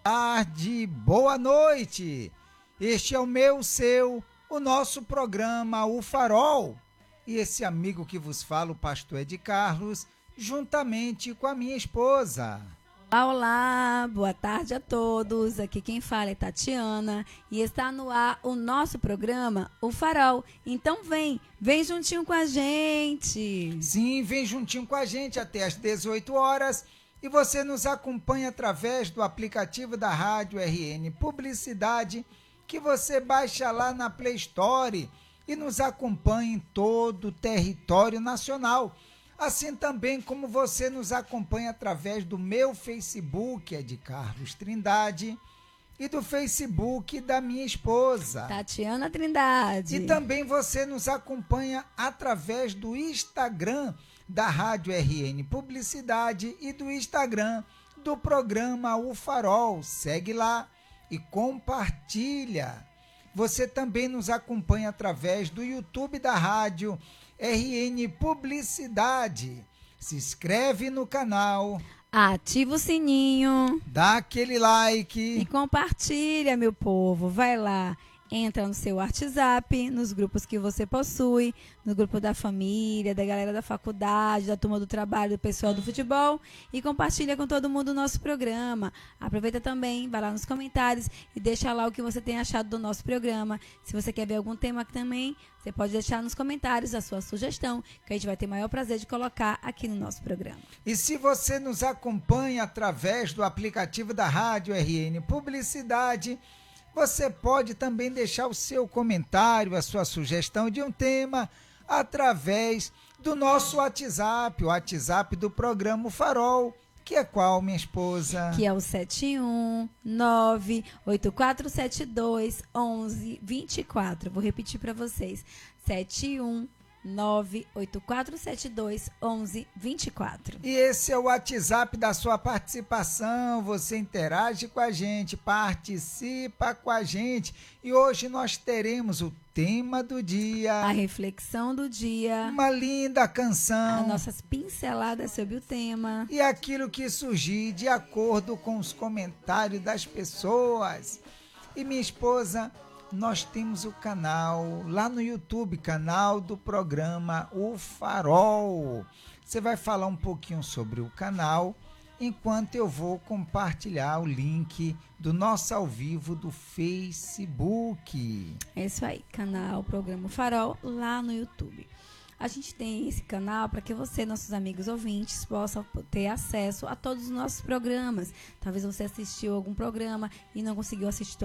Tarde, boa noite. Este é o meu, seu, o nosso programa O Farol. E esse amigo que vos fala, o pastor Ed Carlos, juntamente com a minha esposa. Olá, olá, boa tarde a todos. Aqui quem fala é Tatiana e está no ar o nosso programa O Farol. Então vem juntinho com a gente. Sim, vem juntinho com a gente até às 18 horas. E você nos acompanha através do aplicativo da Rádio RN Publicidade, que você baixa lá na Play Store e nos acompanha em todo o território nacional. Assim também como você nos acompanha através do meu Facebook, é de Carlos Trindade, e do Facebook da minha esposa, Tatiana Trindade. E também você nos acompanha através do Instagram da Rádio RN Publicidade e do Instagram do programa O Farol. Segue lá e compartilha. Você também nos acompanha através do YouTube da Rádio RN Publicidade. Se inscreve no canal, ativa o sininho, dá aquele like e compartilha, meu povo. Vai lá. Entra no seu WhatsApp, nos grupos que você possui, no grupo da família, da galera da faculdade, da turma do trabalho, do pessoal do futebol, e compartilha com todo mundo o nosso programa. Aproveita também, vai lá nos comentários e deixa lá o que você tem achado do nosso programa. Se você quer ver algum tema também, você pode deixar nos comentários a sua sugestão, que a gente vai ter o maior prazer de colocar aqui no nosso programa. E se você nos acompanha através do aplicativo da Rádio RN Publicidade, você pode também deixar o seu comentário, a sua sugestão de um tema através do nosso WhatsApp, o WhatsApp do programa O Farol, que é qual, minha esposa? Que é o 71984721124. Vou repetir para vocês. 71984721124. E esse é o WhatsApp da sua participação. Você interage com a gente, participa com a gente. E hoje nós teremos o tema do dia, a reflexão do dia, uma linda canção, as nossas pinceladas sobre o tema e aquilo que surgir de acordo com os comentários das pessoas. E minha esposa, nós temos o canal lá no YouTube, canal do programa O Farol. Você vai falar um pouquinho sobre o canal, enquanto eu vou compartilhar o link do nosso ao vivo do Facebook. É isso aí, canal Programa O Farol lá no YouTube. A gente tem esse canal para que você, nossos amigos ouvintes, possam ter acesso a todos os nossos programas. Talvez você assistiu algum programa e não conseguiu assistir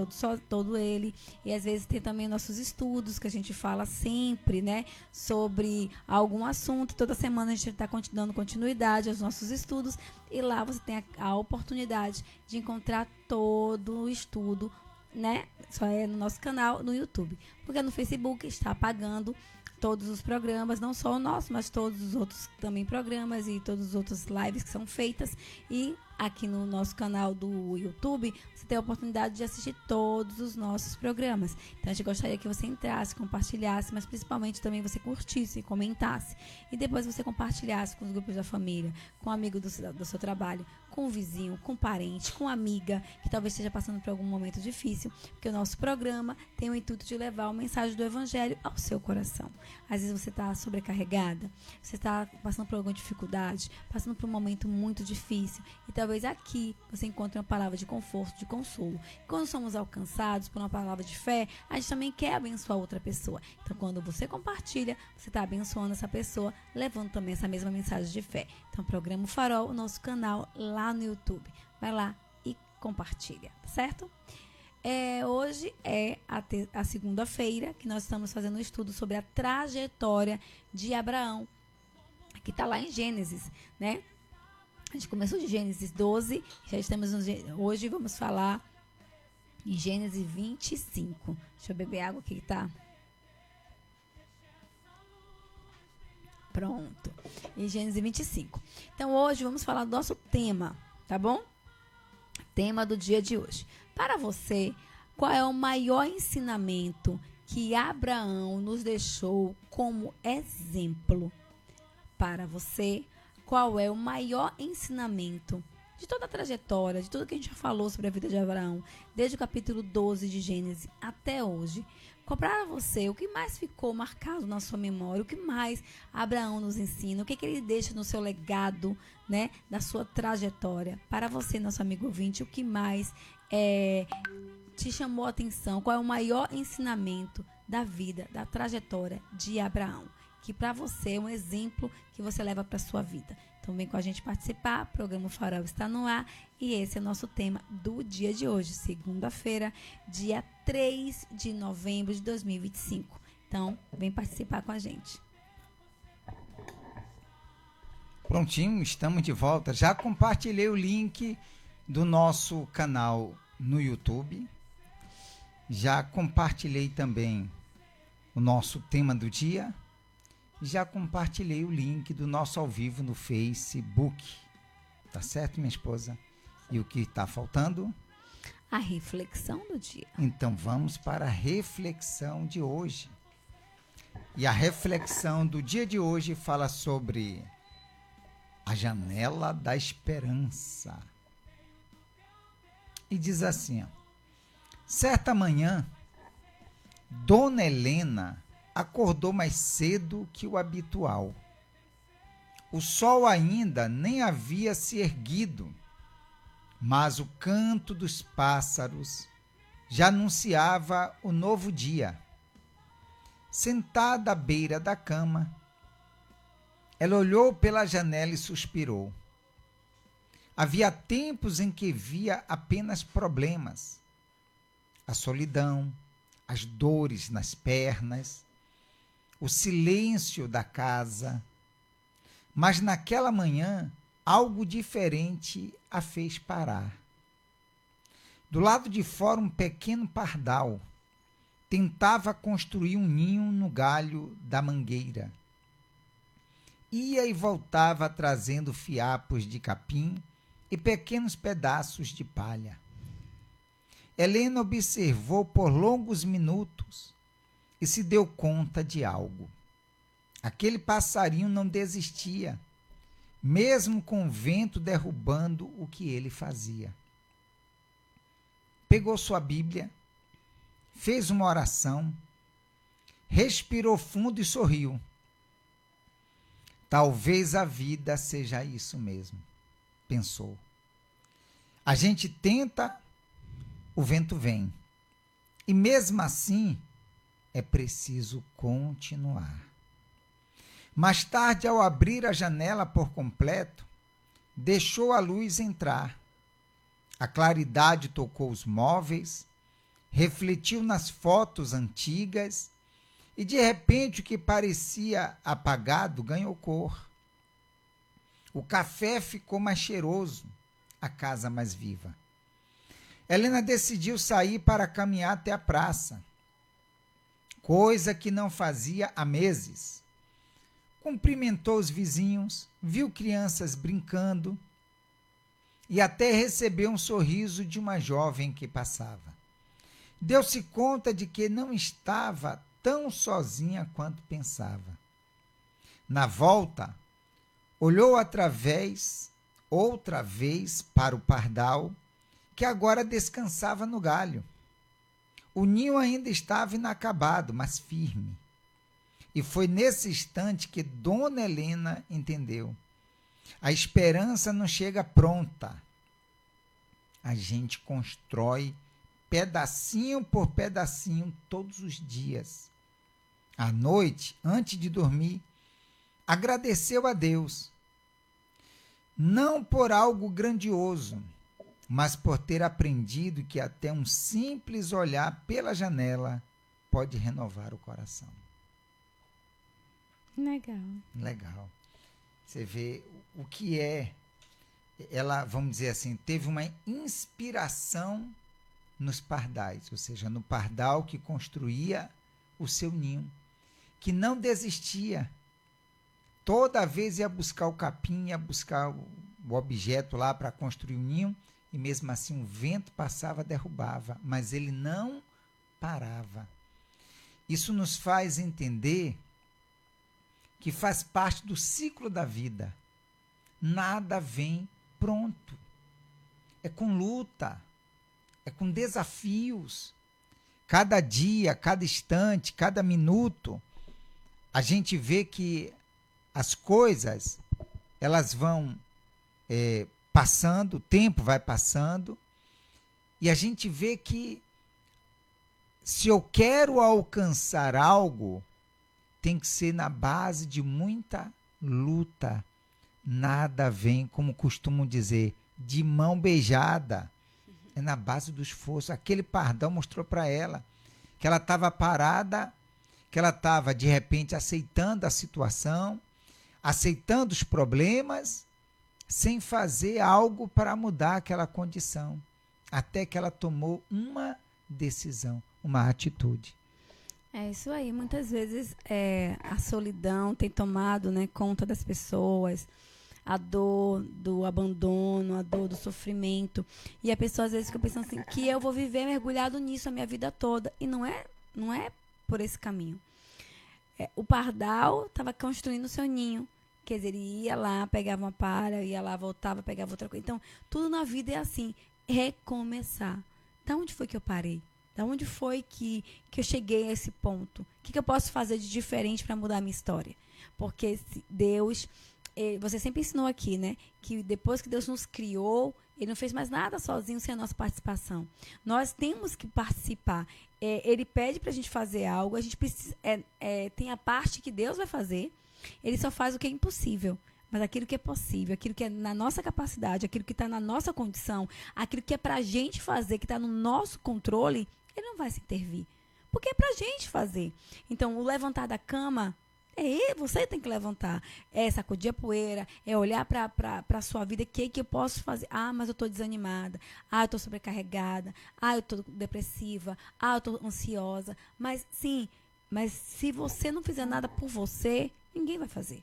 todo ele. E às vezes tem também nossos estudos, que a gente fala sempre, né, sobre algum assunto. Toda semana a gente está dando continuidade aos nossos estudos. E lá você tem a oportunidade de encontrar todo o estudo, né? Só é no nosso canal, no YouTube. Porque no Facebook está apagando todos os programas, não só o nosso, mas todos os outros também programas e todos os outros lives que são feitas. E aqui no nosso canal do YouTube, você tem a oportunidade de assistir todos os nossos programas. Então a gente gostaria que você entrasse, compartilhasse, mas principalmente também você curtisse, comentasse. E depois você compartilhasse com os grupos da família, com um amigo do seu trabalho, com o vizinho, com o parente, com a amiga, que talvez esteja passando por algum momento difícil, porque o nosso programa tem o intuito de levar a mensagem do Evangelho ao seu coração. Às vezes você está sobrecarregada, você está passando por alguma dificuldade, passando por um momento muito difícil, e talvez aqui você encontre uma palavra de conforto, de consolo. E quando somos alcançados por uma palavra de fé, a gente também quer abençoar outra pessoa. Então, quando você compartilha, você está abençoando essa pessoa, levando também essa mesma mensagem de fé. Então, Programa O Farol, o nosso canal lá no YouTube. Vai lá e compartilha, certo? Hoje é a segunda-feira que nós estamos fazendo um estudo sobre a trajetória de Abraão, que está lá em Gênesis, né? A gente começou de Gênesis 12, já estamos hoje vamos falar em Gênesis 25. Deixa eu beber água aqui, tá? Pronto. Em Gênesis 25. Então, hoje vamos falar do nosso tema, tá bom? Tema do dia de hoje. Para você, qual é o maior ensinamento que Abraão nos deixou como exemplo? Para você, qual é o maior ensinamento de toda a trajetória, de tudo que a gente já falou sobre a vida de Abraão, desde o capítulo 12 de Gênesis até hoje, para você, o que mais ficou marcado na sua memória, o que mais Abraão nos ensina, o que ele deixa no seu legado, né, da sua trajetória. Para você, nosso amigo ouvinte, o que mais te chamou a atenção, qual é o maior ensinamento da vida, da trajetória de Abraão, que para você é um exemplo que você leva para a sua vida. Então vem com a gente participar, o programa Farol está no ar e esse é o nosso tema do dia de hoje, segunda-feira, dia 3 de novembro de 2025. Então vem participar com a gente. Prontinho, estamos de volta. Já compartilhei o link do nosso canal no YouTube. Já compartilhei também o nosso tema do dia. Já compartilhei o link do nosso ao vivo no Facebook. Tá certo, minha esposa? E o que está faltando? A reflexão do dia. Então vamos para a reflexão de hoje. E a reflexão do dia de hoje fala sobre a janela da esperança. E diz assim, ó, certa manhã, Dona Helena acordou mais cedo que o habitual. O sol ainda nem havia se erguido, mas o canto dos pássaros já anunciava o novo dia. Sentada à beira da cama, ela olhou pela janela e suspirou. Havia tempos em que via apenas problemas, a solidão, as dores nas pernas, o silêncio da casa. Mas naquela manhã, algo diferente a fez parar. Do lado de fora, um pequeno pardal tentava construir um ninho no galho da mangueira. Ia e voltava trazendo fiapos de capim e pequenos pedaços de palha. Helena observou por longos minutos e se deu conta de algo. Aquele passarinho não desistia, mesmo com o vento derrubando o que ele fazia. Pegou sua Bíblia, fez uma oração, respirou fundo e sorriu. Talvez a vida seja isso mesmo, pensou. A gente tenta, o vento vem. E mesmo assim, é preciso continuar. Mais tarde, ao abrir a janela por completo, deixou a luz entrar. A claridade tocou os móveis, refletiu nas fotos antigas e, de repente, o que parecia apagado ganhou cor. O café ficou mais cheiroso, a casa mais viva. Helena decidiu sair para caminhar até a praça, coisa que não fazia há meses. Cumprimentou os vizinhos, viu crianças brincando e até recebeu um sorriso de uma jovem que passava. Deu-se conta de que não estava tão sozinha quanto pensava. Na volta, olhou outra vez para o pardal, que agora descansava no galho. O ninho ainda estava inacabado, mas firme. E foi nesse instante que Dona Helena entendeu. A esperança não chega pronta. A gente constrói pedacinho por pedacinho todos os dias. À noite, antes de dormir, agradeceu a Deus. Não por algo grandioso, mas por ter aprendido que até um simples olhar pela janela pode renovar o coração. Legal. Você vê o que é. Ela, vamos dizer assim, teve uma inspiração nos pardais, ou seja, no pardal que construía o seu ninho, que não desistia. Toda vez ia buscar o capim, ia buscar o objeto lá para construir o ninho, e mesmo assim o vento passava, derrubava, mas ele não parava. Isso nos faz entender que faz parte do ciclo da vida. Nada vem pronto. é com luta, é com desafios. Cada dia, cada instante, cada minuto, a gente vê que as coisas, elas vão passando, o tempo vai passando, e a gente vê que se eu quero alcançar algo, tem que ser na base de muita luta. Nada vem, como costumam dizer, de mão beijada. É na base do esforço. Aquele pardal mostrou para ela que ela estava parada, que ela estava, de repente, aceitando a situação, aceitando os problemas, sem fazer algo para mudar aquela condição. Até que ela tomou uma decisão, uma atitude. É isso aí. Muitas vezes a solidão tem tomado, né, conta das pessoas, a dor do abandono, a dor do sofrimento. E a pessoa às vezes fica pensando assim, que eu vou viver mergulhado nisso a minha vida toda. E não é por esse caminho. O pardal estava construindo o seu ninho. Quer dizer, ele ia lá, pegava uma palha, ia lá, voltava, pegava outra coisa. Então, tudo na vida é assim, recomeçar. Da onde foi que eu parei? Da onde foi que eu cheguei a esse ponto? O que eu posso fazer de diferente para mudar a minha história? Porque Deus, você sempre ensinou aqui, né? Que depois que Deus nos criou, Ele não fez mais nada sozinho sem a nossa participação. Nós temos que participar. Ele pede para a gente fazer algo, a gente precisa, tem a parte que Deus vai fazer, Ele só faz o que é impossível. Mas aquilo que é possível, aquilo que é na nossa capacidade, aquilo que está na nossa condição, aquilo que é para a gente fazer, que está no nosso controle, Ele não vai se intervir. Porque é para a gente fazer. Então, o levantar da cama, você tem que levantar. É sacudir a poeira, é olhar para a sua vida, o que eu posso fazer? Ah, mas eu estou desanimada. Ah, eu estou sobrecarregada. Ah, eu estou depressiva. Ah, eu estou ansiosa. Mas se você não fizer nada por você, ninguém vai fazer.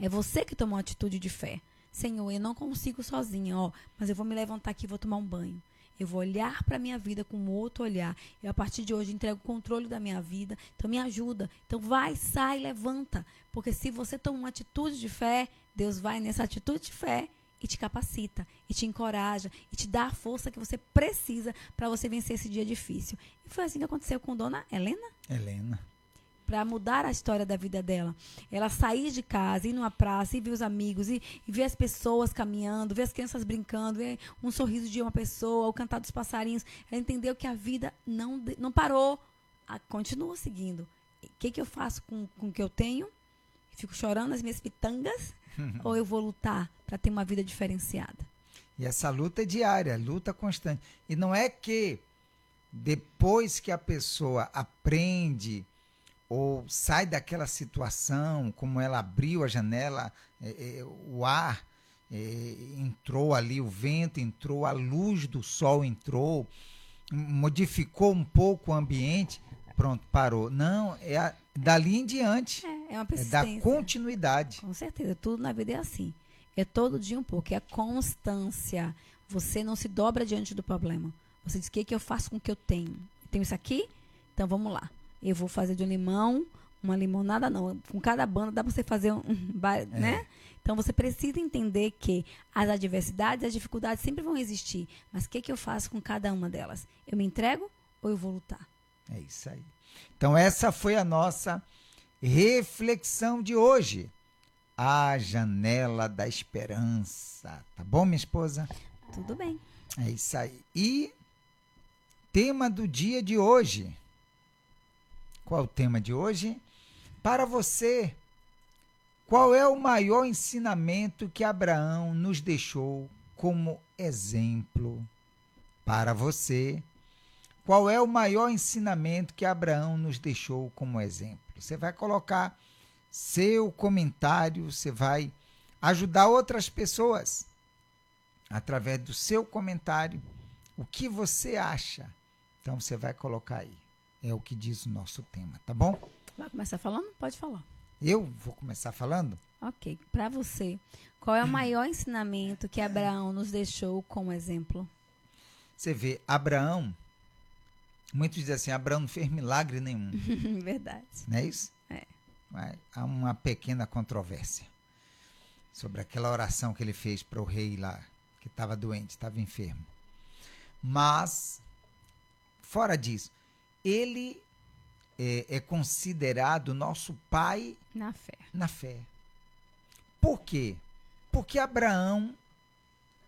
É você que toma uma atitude de fé. Senhor, eu não consigo sozinha, mas eu vou me levantar aqui e vou tomar um banho. Eu vou olhar para a minha vida com outro olhar. Eu, a partir de hoje, entrego o controle da minha vida. Então, me ajuda. Então, vai, sai, levanta. Porque se você toma uma atitude de fé, Deus vai nessa atitude de fé e te capacita, e te encoraja, e te dá a força que você precisa para você vencer esse dia difícil. E foi assim que aconteceu com Dona Helena. Para mudar a história da vida dela. Ela sair de casa, ir numa praça, e ver os amigos, e ver as pessoas caminhando, ver as crianças brincando, ver um sorriso de uma pessoa, o cantar dos passarinhos. Ela entendeu que a vida não parou, continua seguindo. O que eu faço com o que eu tenho? Fico chorando as minhas pitangas? Ou eu vou lutar para ter uma vida diferenciada? E essa luta é diária, luta constante. E não é que depois que a pessoa aprende ou sai daquela situação, como ela abriu a janela, o ar entrou ali, o vento entrou, a luz do sol entrou, modificou um pouco o ambiente, pronto, parou. Não, dali em diante. É uma persistência. Da continuidade. Com certeza, tudo na vida é assim. É todo dia um pouco, é a constância. Você não se dobra diante do problema. Você diz, o que eu faço com o que eu tenho? Tenho isso aqui? Então vamos lá. Eu vou fazer de um limão, uma limonada não. Com cada banda dá para você fazer né? Então você precisa entender que as adversidades, as dificuldades sempre vão existir. Mas o que eu faço com cada uma delas? Eu me entrego ou eu vou lutar? É isso aí. Então essa foi a nossa reflexão de hoje. A janela da esperança. Tá bom, minha esposa? Tudo bem. É isso aí. E tema do dia de hoje. Qual é o tema de hoje? Para você, qual é o maior ensinamento que Abraão nos deixou como exemplo? Para você, qual é o maior ensinamento que Abraão nos deixou como exemplo? Você vai colocar seu comentário, você vai ajudar outras pessoas através do seu comentário. O que você acha? Então você vai colocar aí. É o que diz o nosso tema, tá bom? Vai começar falando? Pode falar. Eu vou começar falando? Ok. Para você, qual é o maior ensinamento que Abraão nos deixou como exemplo? Você vê, Abraão, muitos dizem assim, Abraão não fez milagre nenhum. Verdade. Não é isso? É. Há uma pequena controvérsia sobre aquela oração que ele fez para o rei lá, que estava doente, estava enfermo. Mas, fora disso, ele é considerado nosso pai na fé. Por quê? Porque Abraão,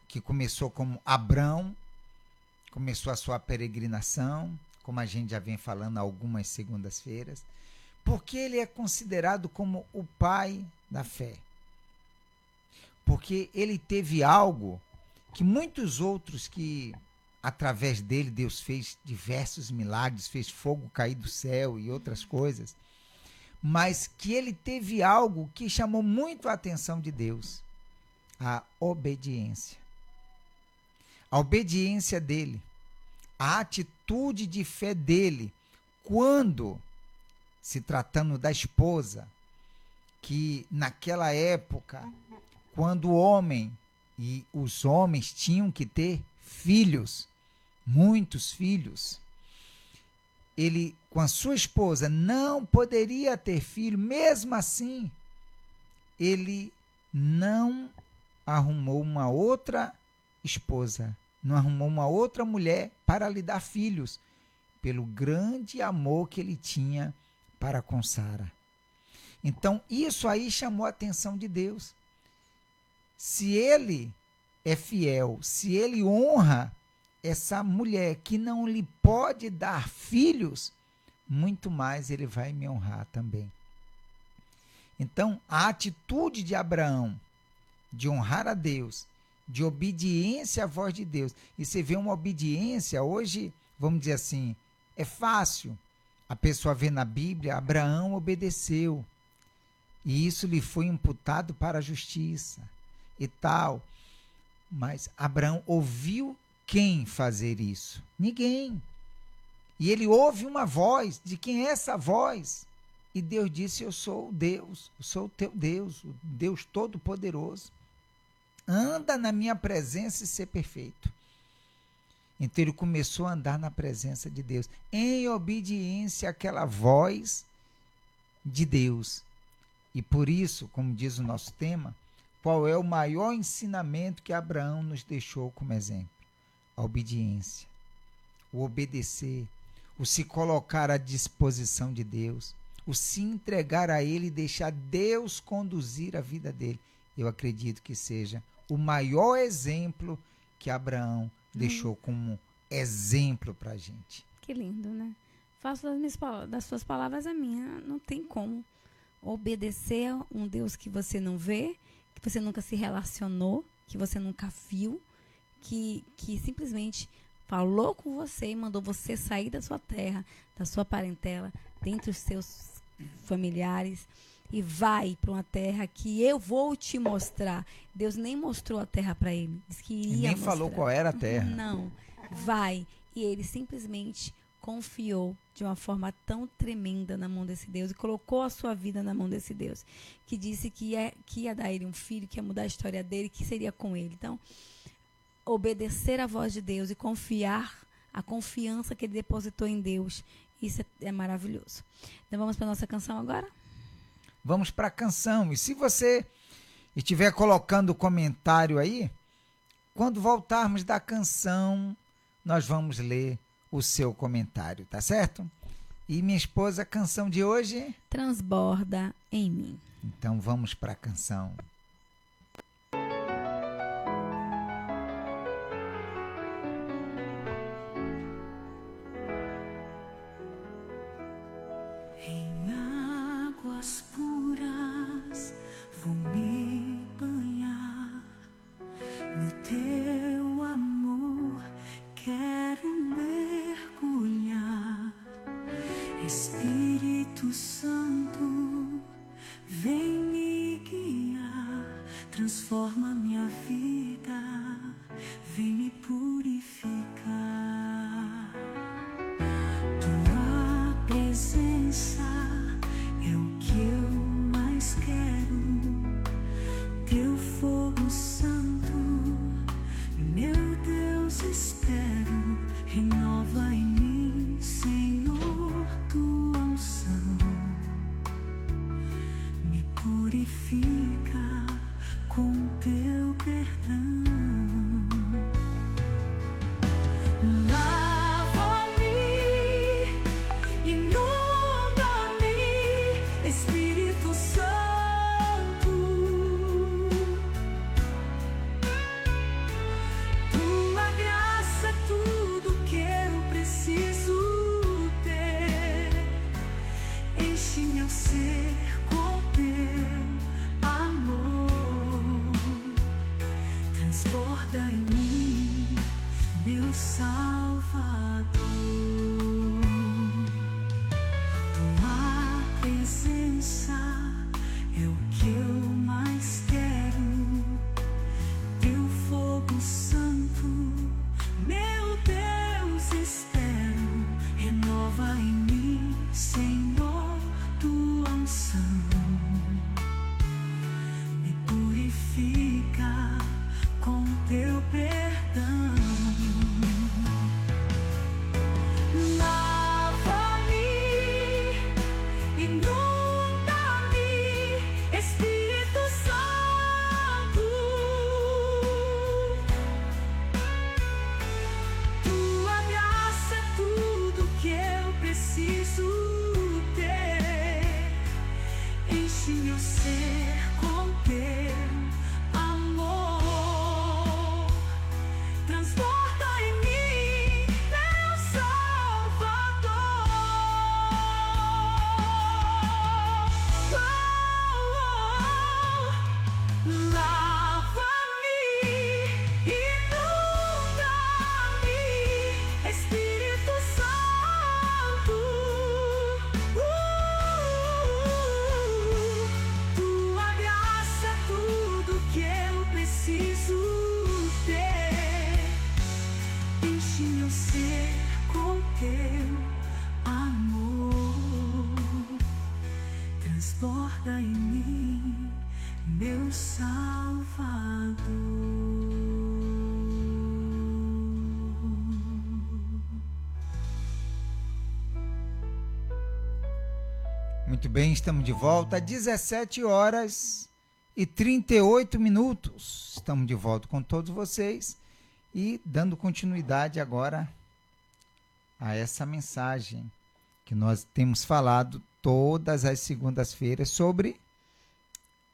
que começou como Abrão, começou a sua peregrinação, como a gente já vem falando algumas segundas-feiras, porque ele é considerado como o pai da fé. Porque ele teve algo que muitos outros que, através dele, Deus fez diversos milagres, fez fogo cair do céu e outras coisas, mas que ele teve algo que chamou muito a atenção de Deus, a obediência. A obediência dele, a atitude de fé dele, quando, se tratando da esposa, que naquela época, quando o homem e os homens tinham que ter filhos, muitos filhos, ele com a sua esposa não poderia ter filho, mesmo assim, ele não arrumou uma outra esposa, não arrumou uma outra mulher para lhe dar filhos, pelo grande amor que ele tinha para com Sara. Então, isso aí chamou a atenção de Deus. Se ele é fiel, se ele honra essa mulher que não lhe pode dar filhos, muito mais ele vai me honrar também. Então, a atitude de Abraão de honrar a Deus, de obediência à voz de Deus. E você vê uma obediência, hoje, vamos dizer assim, é fácil. A pessoa vê na Bíblia, Abraão obedeceu. E isso lhe foi imputado para a justiça e tal. Mas Abraão ouviu quem fazer isso? Ninguém. E ele ouve uma voz. De quem é essa voz? E Deus disse, eu sou o Deus, eu sou o teu Deus, o Deus Todo-Poderoso. Anda na minha presença e ser perfeito. Então ele começou a andar na presença de Deus, em obediência àquela voz de Deus. E por isso, como diz o nosso tema, qual é o maior ensinamento que Abraão nos deixou como exemplo? A obediência, o obedecer, o se colocar à disposição de Deus, o se entregar a Ele e deixar Deus conduzir a vida dele. Eu acredito que seja o maior exemplo que Abraão deixou como exemplo para a gente. Que lindo, né? Faço das suas palavras a minha. Não tem como obedecer a um Deus que você não vê, que você nunca se relacionou, que você nunca viu, que simplesmente falou com você e mandou você sair da sua terra, da sua parentela, dentre os seus familiares, e vai para uma terra que eu vou te mostrar. Deus nem mostrou a terra para ele. Disse que iria nem mostrar. Falou qual era a terra. Não, vai. E ele simplesmente confiou de uma forma tão tremenda na mão desse Deus e colocou a sua vida na mão desse Deus, que disse que ia dar ele um filho, que ia mudar a história dele, que seria com ele. Então, obedecer à voz de Deus e confiar, a confiança que ele depositou em Deus, isso é maravilhoso. Então vamos para a nossa canção agora? Vamos para a canção. E se você estiver colocando comentário aí, quando voltarmos da canção, nós vamos ler o seu comentário, tá certo? E minha esposa, a canção de hoje? Transborda em mim. Então vamos para a canção. Em águas puras vou me banhar, no teu amor quero mergulhar. Espírito Santo, vem me guiar, transforma minha vida, vem me purificar. Tua presença é o que eu mais quero, teu fogo santo, meu Deus, espero. Renova em mim, Senhor, tua unção, me purifica com teu guarda em mim, meu Salvador. Muito bem, estamos de volta, 17 horas e 38 minutos. Estamos de volta com todos vocês e dando continuidade agora a essa mensagem que nós temos falado todas as segundas-feiras sobre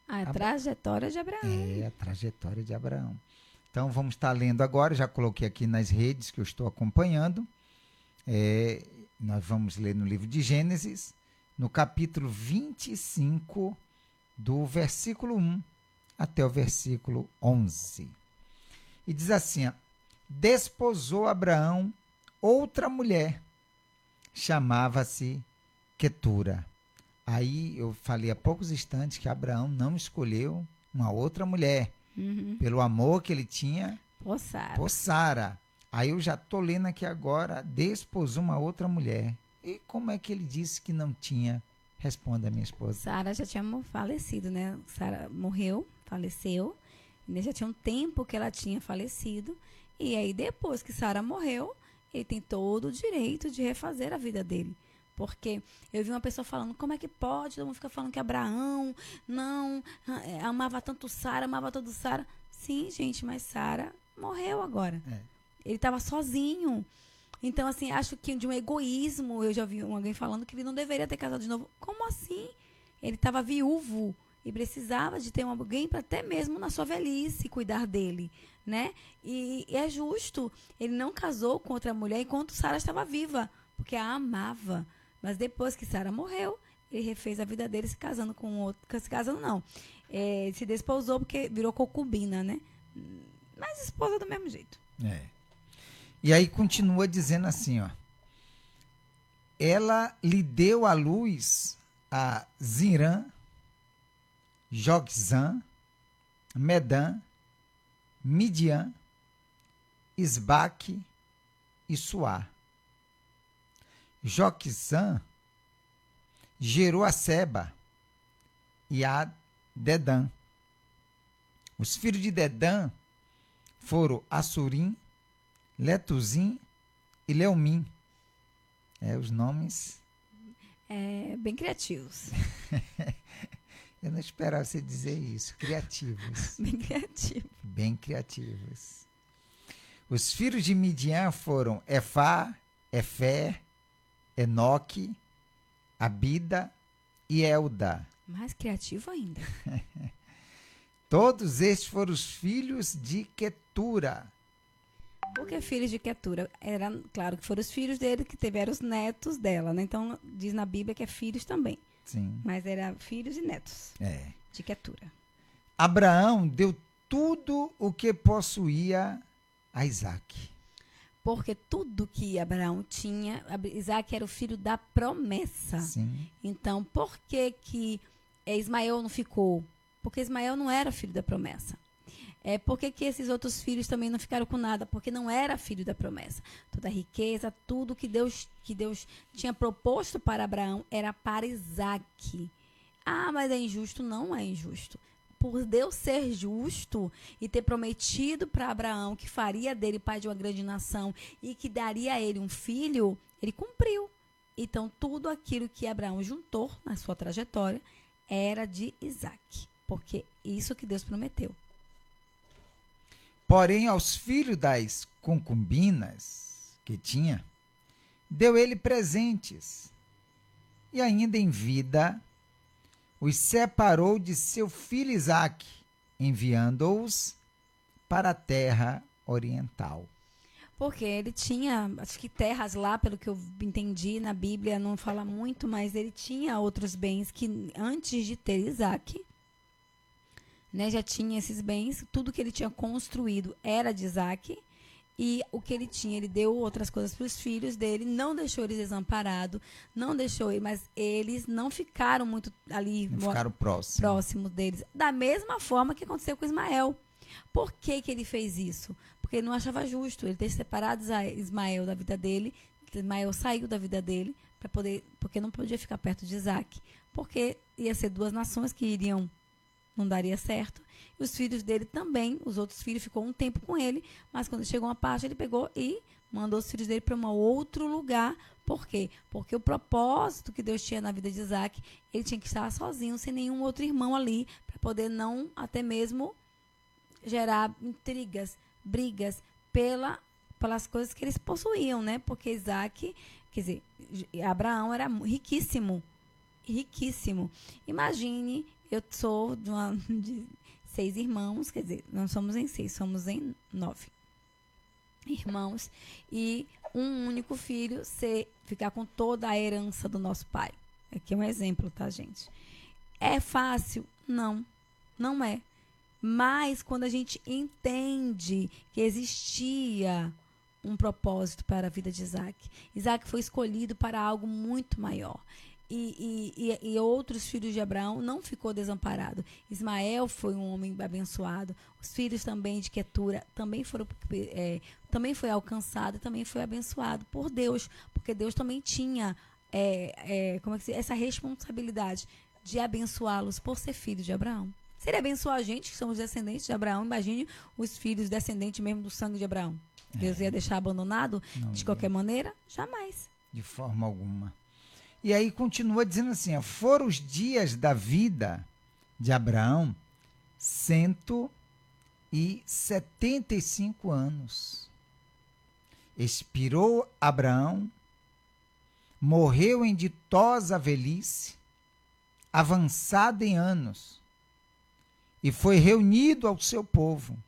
a trajetória de Abraão. a trajetória de Abraão. Então vamos estar lendo agora, já coloquei aqui nas redes que eu estou acompanhando. Nós vamos ler no livro de Gênesis, no capítulo 25, do versículo 1 até o versículo 11. E diz assim: desposou Abraão outra mulher, chamava-se Quetura. Aí eu falei há poucos instantes que Abraão não escolheu uma outra mulher, pelo amor que ele tinha por Sara. Aí eu já estou lendo aqui agora, desposou uma outra mulher. E como é que ele disse que não tinha? Responda a minha esposa. Sara já tinha falecido, né? Sara morreu, faleceu. Já tinha um tempo que ela tinha falecido. E aí, depois que Sara morreu, ele tem todo o direito de refazer a vida dele. Porque eu vi uma pessoa falando, como é que pode? Todo mundo fica falando que Abraão não amava tanto Sara, amava tanto Sara. Sim, gente, mas Sara morreu agora. Ele estava sozinho. Então, assim, acho que de um egoísmo, eu já vi alguém falando que ele não deveria ter casado de novo. Como assim? Ele estava viúvo e precisava de ter alguém para até mesmo na sua velhice cuidar dele, né? E é justo. Ele não casou com outra mulher enquanto Sara estava viva, porque a amava. Mas depois que Sara morreu, ele refez a vida dele se casando com outro. Se casando, não. Se desposou porque virou concubina, né? Mas esposa do mesmo jeito. E aí continua dizendo assim, ó. Ela lhe deu à luz a Zirã, Joquezã, Medã, Midian, Isbaque e Suá. Joquezã gerou a Seba e a Dedã. Os filhos de Dedã foram Assurim, Letuzim e Leumim. Os nomes... bem criativos. Eu não esperava você dizer isso. Criativos. Bem criativos. Bem criativos. Os filhos de Midian foram Efá, Efé, Enoque, Abida e Elda. Mais criativo ainda. Todos estes foram os filhos de Quetura. Por que filhos de Quetura? Era, claro que foram os filhos dele que tiveram os netos dela, né? Então, diz na Bíblia que é filhos também. Sim. Mas era filhos e netos de Quetura. Abraão deu tudo o que possuía a Isaque. Porque tudo que Abraão tinha, Isaque era o filho da promessa. Sim. Então, por que Ismael não ficou? Porque Ismael não era filho da promessa. Por que esses outros filhos também não ficaram com nada? Porque não era filho da promessa. Toda a riqueza, tudo que Deus tinha proposto para Abraão era para Isaque. Ah, mas é injusto? Não é injusto. Por Deus ser justo e ter prometido para Abraão que faria dele pai de uma grande nação e que daria a ele um filho, ele cumpriu. Então, tudo aquilo que Abraão juntou na sua trajetória era de Isaque. Porque isso que Deus prometeu. Porém, aos filhos das concubinas que tinha, deu ele presentes. E ainda em vida, os separou de seu filho Isaque, enviando-os para a terra oriental. Porque ele tinha, acho que terras lá, pelo que eu entendi na Bíblia, não fala muito, mas ele tinha outros bens que antes de ter Isaque, né, já tinha esses bens, tudo que ele tinha construído era de Isaque, e o que ele tinha, ele deu outras coisas para os filhos dele, não deixou eles desamparados, não deixou ele, mas eles não ficaram muito ali, não ficaram próximos deles, da mesma forma que aconteceu com Ismael. Por que ele fez isso? Porque ele não achava justo ele ter separado Ismael da vida dele, Ismael saiu da vida dele porque não podia ficar perto de Isaac, porque ia ser duas nações que não daria certo. E os filhos dele também, os outros filhos, ficou um tempo com ele, mas quando chegou uma parte, ele pegou e mandou os filhos dele para um outro lugar. Por quê? Porque o propósito que Deus tinha na vida de Isaac, ele tinha que estar sozinho, sem nenhum outro irmão ali, para poder não até mesmo gerar intrigas, brigas pelas coisas que eles possuíam, né? Porque Isaac, quer dizer, Abraão era riquíssimo. Riquíssimo. Imagine, eu sou de 6 irmãos, quer dizer, não somos em 6, somos em 9 irmãos, e um único filho ficar com toda a herança do nosso pai. Aqui é um exemplo, tá, gente? É fácil? Não, não é. Mas quando a gente entende que existia um propósito para a vida de Isaac, Isaac foi escolhido para algo muito maior. E outros filhos de Abraão não ficou desamparado. Ismael foi um homem abençoado. Os filhos também de Quetura também foi alcançado, também foi abençoado por Deus, porque Deus também tinha essa responsabilidade de abençoá-los por ser filho de Abraão. Se ele abençoar a gente, que somos descendentes de Abraão, imagine os filhos descendentes mesmo do sangue de Abraão. Deus ia deixar abandonado de qualquer maneira? Jamais. De forma alguma. E aí continua dizendo assim, foram os dias da vida de Abraão 175 anos. Expirou Abraão, morreu em ditosa velhice, avançado em anos, e foi reunido ao seu povo.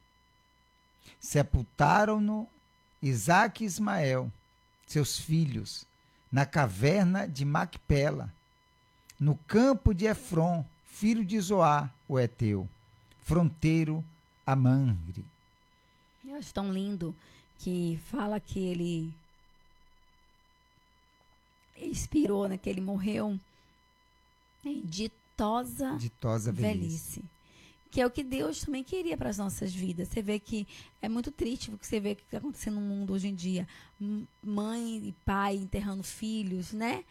Sepultaram-no Isaque e Ismael, seus filhos, na caverna de Macpela, no campo de Efron, filho de Zoar, o Eteu, fronteiro a Mamre. Eu acho tão lindo que fala que ele expirou, né, que ele morreu em ditosa velhice. Que é o que Deus também queria para as nossas vidas. Você vê que é muito triste o que você vê que está acontecendo no mundo hoje em dia. Mãe e pai enterrando filhos, né?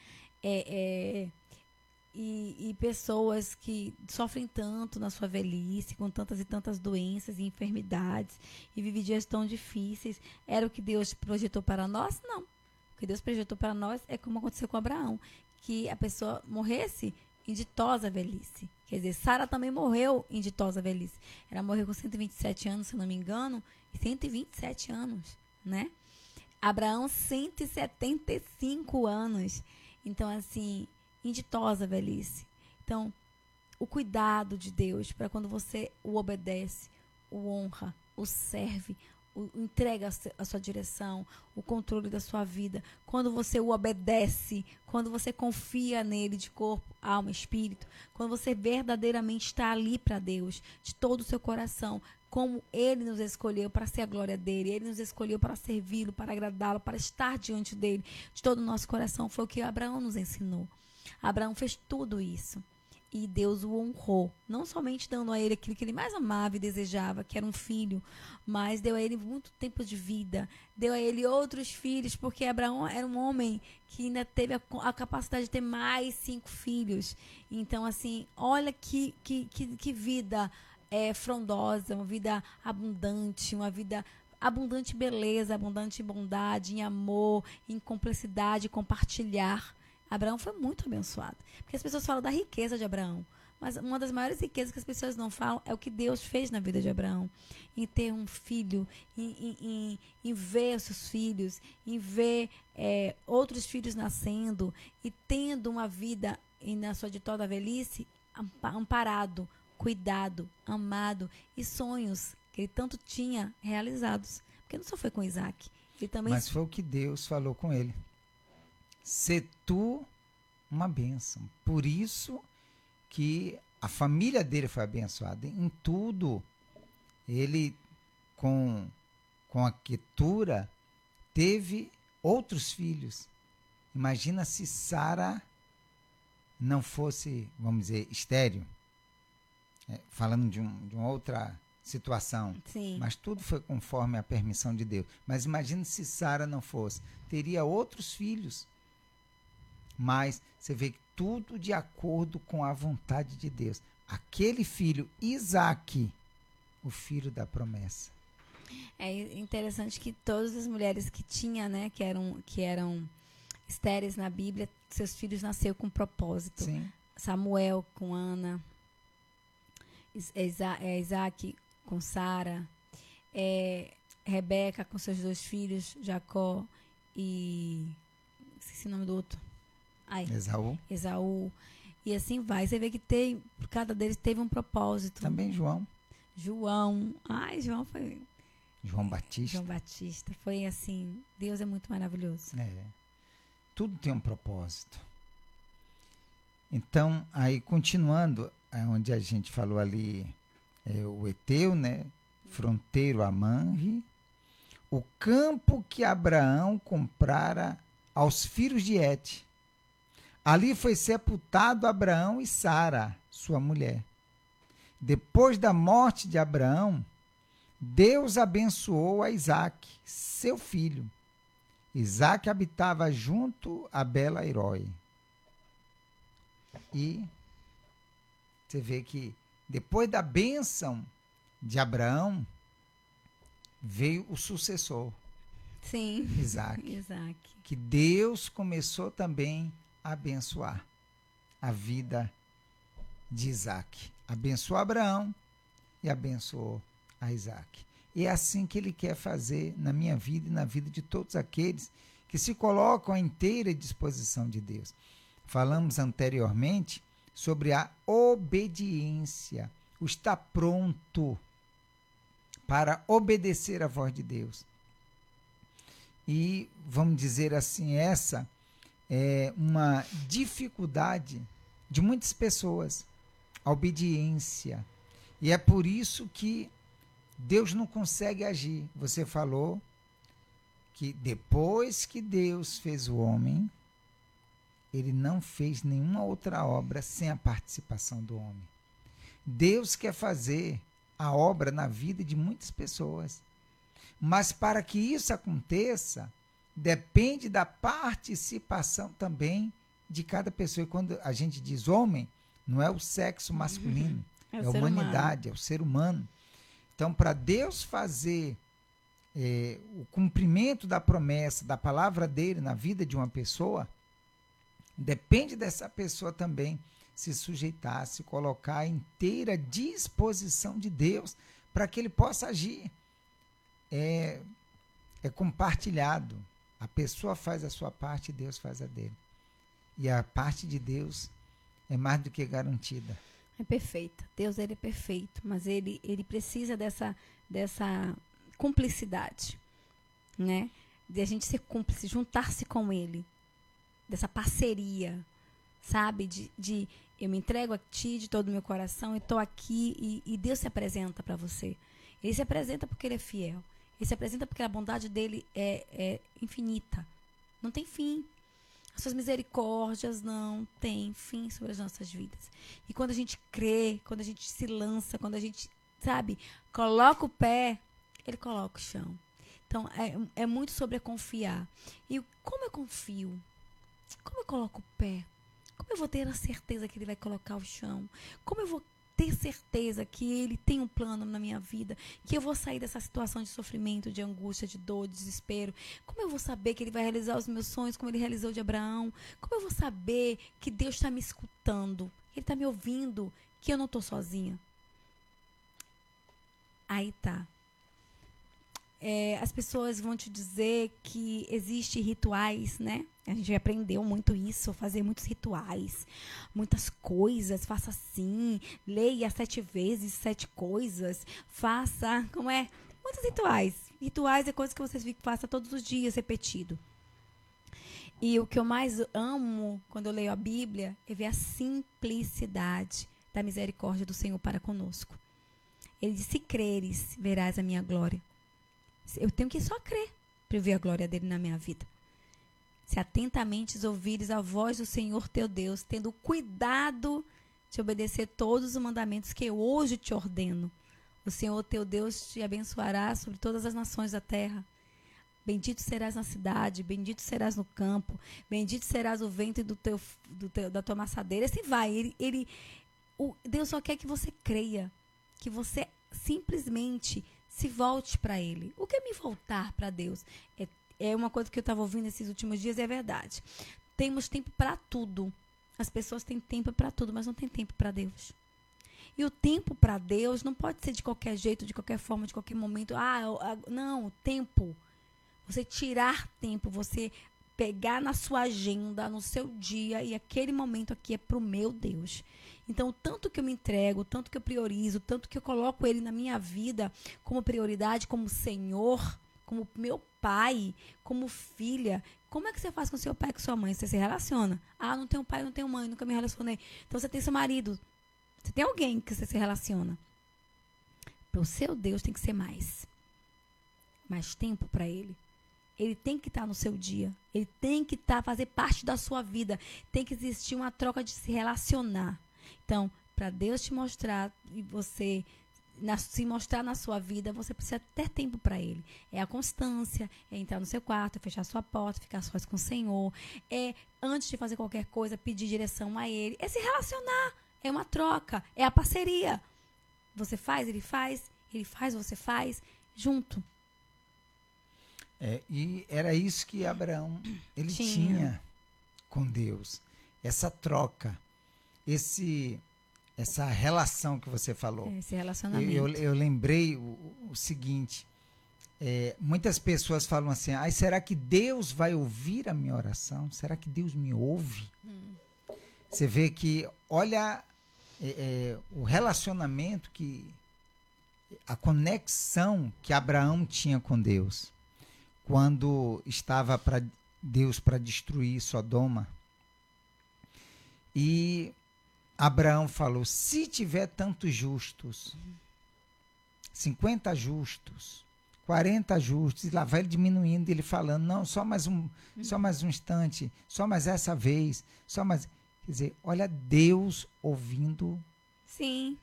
E pessoas que sofrem tanto na sua velhice, com tantas e tantas doenças e enfermidades, e vivem dias tão difíceis. Era o que Deus projetou para nós? Não. O que Deus projetou para nós é como aconteceu com Abraão, que a pessoa morresse em ditosa velhice. Quer dizer, Sara também morreu em ditosa velhice. Ela morreu com 127 anos, se não me engano, e 127 anos, né? Abraão, 175 anos. Então, assim, em ditosa velhice. Então, o cuidado de Deus para quando você o obedece, o honra, o serve, entrega a sua direção, o controle da sua vida, quando você o obedece, quando você confia nele de corpo, alma, espírito, quando você verdadeiramente está ali para Deus, de todo o seu coração, como ele nos escolheu para ser a glória dele, ele nos escolheu para servi-lo, para agradá-lo, para estar diante dele, de todo o nosso coração. Foi o que Abraão nos ensinou. Abraão fez tudo isso. E Deus o honrou, não somente dando a ele aquilo que ele mais amava e desejava, que era um filho, mas deu a ele muito tempo de vida, deu a ele outros filhos, porque Abraão era um homem que ainda teve a capacidade de ter mais 5 filhos. Então, assim, olha que vida frondosa, uma vida abundante, uma vida abundante em beleza, abundante em bondade, em amor, em cumplicidade, compartilhar. Abraão foi muito abençoado. Porque as pessoas falam da riqueza de Abraão. Mas uma das maiores riquezas que as pessoas não falam é o que Deus fez na vida de Abraão. Em ter um filho, em ver os seus filhos, em ver outros filhos nascendo e tendo uma vida na sua ditosa velhice amparado, cuidado, amado e sonhos que ele tanto tinha realizados. Porque não só foi com Isaac. Ele também... Mas foi o que Deus falou com ele. Ser tu uma bênção. Por isso que a família dele foi abençoada. Em tudo, ele, com a Quetura, teve outros filhos. Imagina se Sara não fosse, vamos dizer, estéril. Falando de uma outra situação. Sim. Mas tudo foi conforme a permissão de Deus. Mas imagine se Sara não fosse. Teria outros filhos. Mas você vê que tudo de acordo com a vontade de Deus. Aquele filho, Isaque, o filho da promessa. É interessante que todas as mulheres que tinha, né, que eram estéreis na Bíblia, seus filhos nasceram com propósito. Sim. Samuel com Ana, Isaac com Sara, Rebeca com seus 2 filhos, Jacó e... esqueci o nome do outro. Esaú. E assim vai. Você vê que cada deles teve um propósito. Também João. João Batista. João Batista. Foi assim, Deus é muito maravilhoso. Tudo tem um propósito. Então, aí continuando, onde a gente falou ali, o Eteu, né? Fronteiro a Manre, o campo que Abraão comprara aos filhos de Et. Ali foi sepultado Abraão e Sara, sua mulher. Depois da morte de Abraão, Deus abençoou a Isaque, seu filho. Isaque habitava junto a Bela-Herói. E você vê que depois da bênção de Abraão, veio o sucessor. Sim. Isaque. Que Deus começou também a abençoar a vida de Isaque. Abençoou Abraão e abençoou a Isaque. E é assim que ele quer fazer na minha vida e na vida de todos aqueles que se colocam à inteira disposição de Deus. Falamos anteriormente sobre a obediência, o estar pronto para obedecer à voz de Deus. E, vamos dizer assim, essa é uma dificuldade de muitas pessoas, a obediência. E é por isso que Deus não consegue agir. Você falou que depois que Deus fez o homem, ele não fez nenhuma outra obra sem a participação do homem. Deus quer fazer a obra na vida de muitas pessoas. Mas para que isso aconteça, depende da participação também de cada pessoa. E quando a gente diz homem, não é o sexo masculino, é a humanidade, é o ser humano. Então, para Deus fazer o cumprimento da promessa, da palavra dele na vida de uma pessoa, depende dessa pessoa também se sujeitar, se colocar à inteira disposição de Deus para que ele possa agir. É compartilhado. A pessoa faz a sua parte e Deus faz a dele. E a parte de Deus é mais do que garantida. É perfeita. Deus, ele é perfeito, mas ele precisa dessa cumplicidade, né? De a gente ser cúmplice, juntar-se com ele, dessa parceria, sabe? De eu me entrego a ti de todo o meu coração e estou aqui e Deus se apresenta para você. Ele se apresenta porque ele é fiel. Ele se apresenta porque a bondade dele é infinita. Não tem fim. As suas misericórdias não têm fim sobre as nossas vidas. E quando a gente crê, quando a gente se lança, quando a gente, sabe, coloca o pé, ele coloca o chão. Então, é muito sobre confiar. E como eu confio? Como eu coloco o pé? Como eu vou ter a certeza que ele vai colocar o chão? Como eu vou ter certeza que ele tem um plano na minha vida, que eu vou sair dessa situação de sofrimento, de angústia, de dor, de desespero? Como eu vou saber que ele vai realizar os meus sonhos como ele realizou de Abraão? Como eu vou saber que Deus está me escutando, ele está me ouvindo, que eu não estou sozinha? Aí tá. As pessoas vão te dizer que existem rituais, né? A gente aprendeu muito isso, fazer muitos rituais, muitas coisas, faça assim, leia 7 vezes 7 coisas, faça, como é? Muitos rituais. Rituais é coisa que vocês façam todos os dias, repetido. E o que eu mais amo quando eu leio a Bíblia é ver a simplicidade da misericórdia do Senhor para conosco. Ele diz, se creres, verás a minha glória. Eu tenho que só crer para ver a glória dele na minha vida. Se atentamente ouvires a voz do Senhor teu Deus, tendo cuidado de obedecer todos os mandamentos que eu hoje te ordeno. O Senhor teu Deus te abençoará sobre todas as nações da terra. Bendito serás na cidade, bendito serás no campo, bendito serás o ventre da tua maçadeira. Assim vai. Deus só quer que você creia, que você simplesmente se volte para Ele. O que é me voltar para Deus? É uma coisa que eu estava ouvindo esses últimos dias e é verdade. Temos tempo para tudo. As pessoas têm tempo para tudo, mas não tem tempo para Deus. E o tempo para Deus não pode ser de qualquer jeito, de qualquer forma, de qualquer momento. Não, tempo. Você tirar tempo, você pegar na sua agenda, no seu dia, e aquele momento aqui é pro meu Deus. Então, tanto que eu me entrego, tanto que eu priorizo, tanto que eu coloco Ele na minha vida como prioridade, como Senhor, como meu pai, como filha. Como é que você faz com seu pai e com sua mãe? Você se relaciona. Não tenho pai, não tenho mãe, nunca me relacionei. Então, você tem seu marido. Você tem alguém que você se relaciona. Para o seu Deus tem que ser mais tempo para Ele. Ele tem que estar no seu dia. Ele tem que fazer parte da sua vida. Tem que existir uma troca de se relacionar. Então, para Deus te mostrar e você se mostrar na sua vida, você precisa ter tempo para Ele. É a constância, é entrar no seu quarto, fechar sua porta, ficar sós com o Senhor. É, antes de fazer qualquer coisa, pedir direção a Ele. É se relacionar. É uma troca. É a parceria. Você faz, Ele faz, você faz, junto. E era isso que Abraão ele tinha com Deus. Essa troca. Essa relação que você falou. Esse relacionamento. Eu lembrei o seguinte. Muitas pessoas falam assim, será que Deus vai ouvir a minha oração? Será que Deus me ouve? Você vê que, olha, o relacionamento, a conexão que Abraão tinha com Deus. Quando estava Deus para destruir Sodoma. E Abraão falou, se tiver tantos justos, 50 justos, 40 justos, e lá vai ele diminuindo, ele falando, não, só mais um instante, só mais essa vez, quer dizer, olha Deus ouvindo. Sim.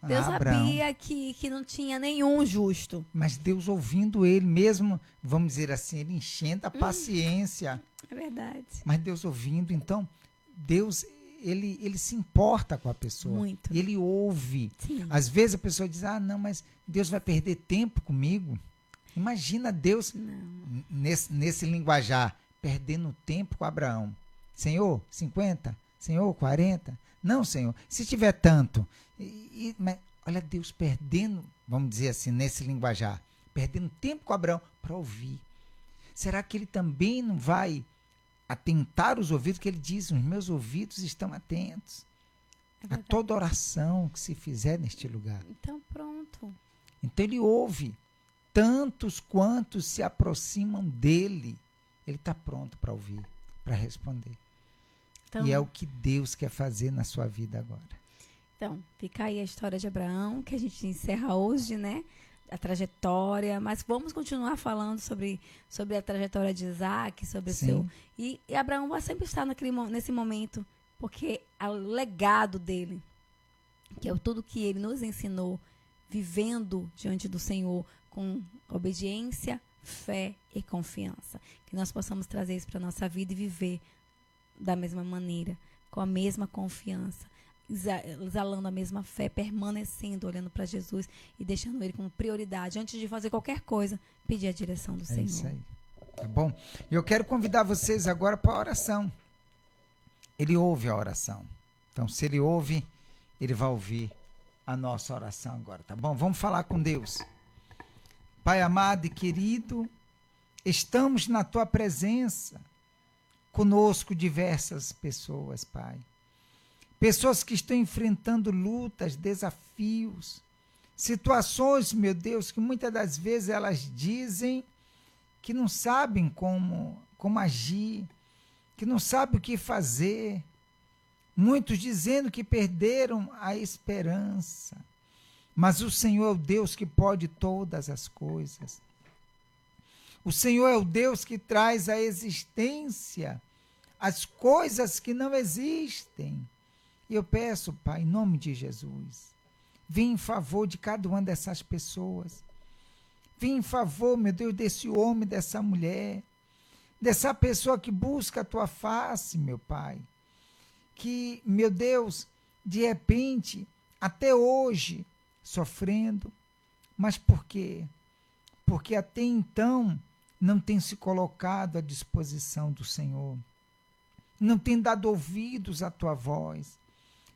Deus sabia que não tinha nenhum justo. Mas Deus ouvindo ele mesmo, vamos dizer assim, ele enchendo a paciência. É verdade. Mas Deus ouvindo, então, Deus, ele se importa com a pessoa. Muito. Ele ouve. Sim. Às vezes a pessoa diz, não, mas Deus vai perder tempo comigo. Imagina Deus, nesse linguajar, perdendo tempo com Abraão. Senhor, 50? Senhor, 40? Não, Senhor, se tiver tanto. Mas olha Deus perdendo, vamos dizer assim, nesse linguajar, perdendo tempo com Abraão para ouvir. Será que ele também não vai atentar os ouvidos? Que ele diz, os meus ouvidos estão atentos a toda oração que se fizer neste lugar. Então pronto. Então ele ouve tantos quantos se aproximam dele. Ele está pronto para ouvir, para responder. Então, e é o que Deus quer fazer na sua vida agora. Então, fica aí a história de Abraão, que a gente encerra hoje, né? A trajetória, mas vamos continuar falando sobre a trajetória de Isaac, sobre o seu... E Abraão vai sempre estar nesse momento, porque é o legado dele, que é tudo que ele nos ensinou, vivendo diante do Senhor com obediência, fé e confiança. Que nós possamos trazer isso para a nossa vida e viver da mesma maneira, com a mesma confiança, exalando a mesma fé, permanecendo, olhando para Jesus e deixando Ele como prioridade. Antes de fazer qualquer coisa, pedir a direção do Senhor. É isso aí. Tá bom? Eu quero convidar vocês agora para a oração. Ele ouve a oração. Então, se Ele ouve, Ele vai ouvir a nossa oração agora, tá bom? Vamos falar com Deus. Pai amado e querido, estamos na Tua presença. Conosco diversas pessoas, Pai. Pessoas que estão enfrentando lutas, desafios, situações, meu Deus, que muitas das vezes elas dizem que não sabem como agir, que não sabem o que fazer. Muitos dizendo que perderam a esperança. Mas o Senhor é o Deus que pode todas as coisas. O Senhor é o Deus que traz à existência as coisas que não existem. E eu peço, Pai, em nome de Jesus, Vem em favor de cada uma dessas pessoas. Vem em favor, meu Deus, desse homem, dessa mulher, dessa pessoa que busca a tua face, meu Pai. Que, meu Deus, de repente, até hoje, sofrendo. Mas por quê? Porque até então não tem se colocado à disposição do Senhor. Não tem dado ouvidos à tua voz.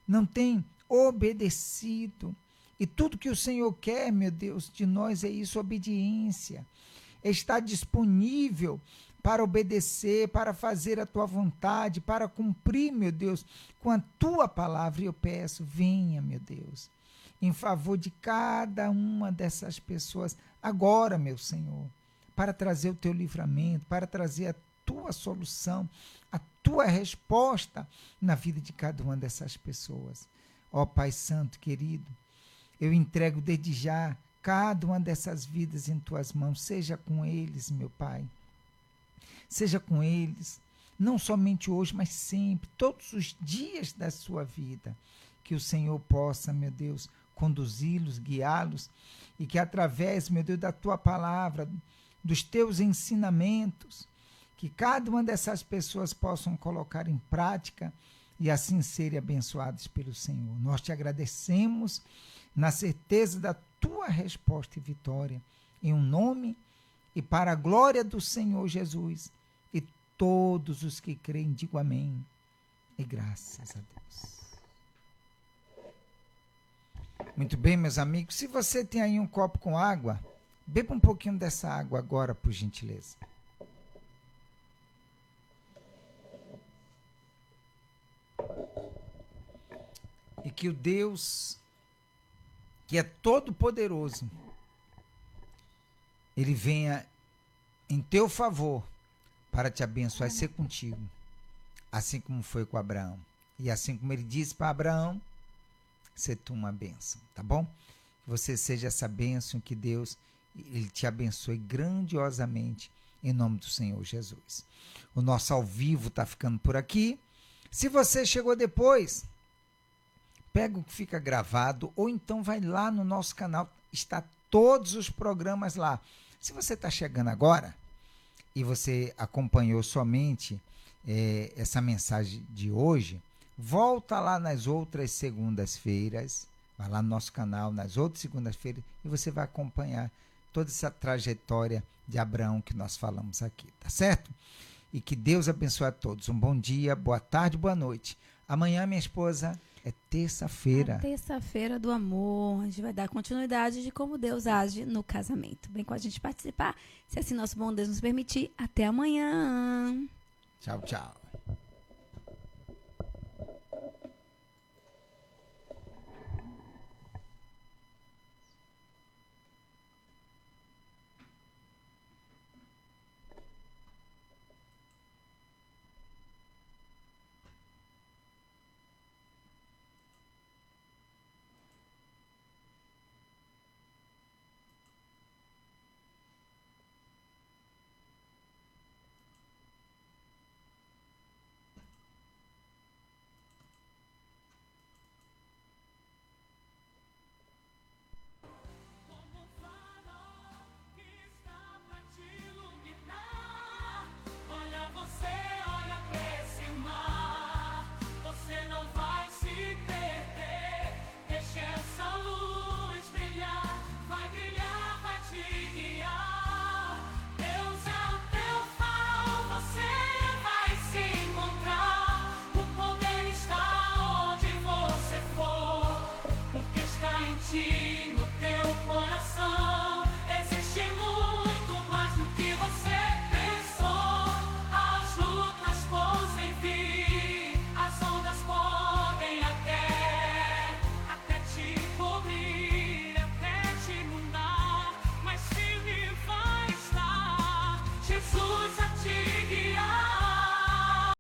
Não tem obedecido. E tudo que o Senhor quer, meu Deus, de nós é isso, obediência. É estar disponível para obedecer, para fazer a tua vontade, para cumprir, meu Deus, com a tua palavra. E eu peço, venha, meu Deus, em favor de cada uma dessas pessoas, agora, meu Senhor, para trazer o teu livramento, para trazer a tua solução, a tua resposta na vida de cada uma dessas pessoas. Ó Pai Santo, querido, eu entrego desde já cada uma dessas vidas em tuas mãos. Seja com eles, meu Pai. Seja com eles, não somente hoje, mas sempre, todos os dias da sua vida. Que o Senhor possa, meu Deus, conduzi-los, guiá-los, e que através, meu Deus, da tua palavra, dos teus ensinamentos, que cada uma dessas pessoas possam colocar em prática e assim serem abençoados pelo Senhor. Nós te agradecemos na certeza da tua resposta e vitória, em um nome e para a glória do Senhor Jesus. E todos os que creem, digo amém. E graças a Deus. Muito bem, meus amigos. Se você tem aí um copo com água, beba um pouquinho dessa água agora, por gentileza. E que o Deus, que é todo poderoso, ele venha em teu favor para te abençoar e ser contigo, assim como foi com Abraão. E assim como ele disse para Abraão, ser tu uma bênção, tá bom? Que você seja essa bênção, que Deus ele te abençoe grandiosamente em nome do Senhor Jesus. O nosso ao vivo está ficando por aqui. Se você chegou depois, pega o que fica gravado ou então vai lá no nosso canal, está todos os programas lá. Se você está chegando agora e você acompanhou somente essa mensagem de hoje, volta lá nas outras segundas-feiras, vai lá no nosso canal nas outras segundas-feiras e você vai acompanhar toda essa trajetória de Abraão que nós falamos aqui, tá certo? E que Deus abençoe a todos. Um bom dia, boa tarde, boa noite. Amanhã, minha esposa, é terça-feira. A terça-feira do amor. A gente vai dar continuidade de como Deus age no casamento. Vem com a gente participar. Se assim nosso bom Deus nos permitir. Até amanhã. Tchau, tchau.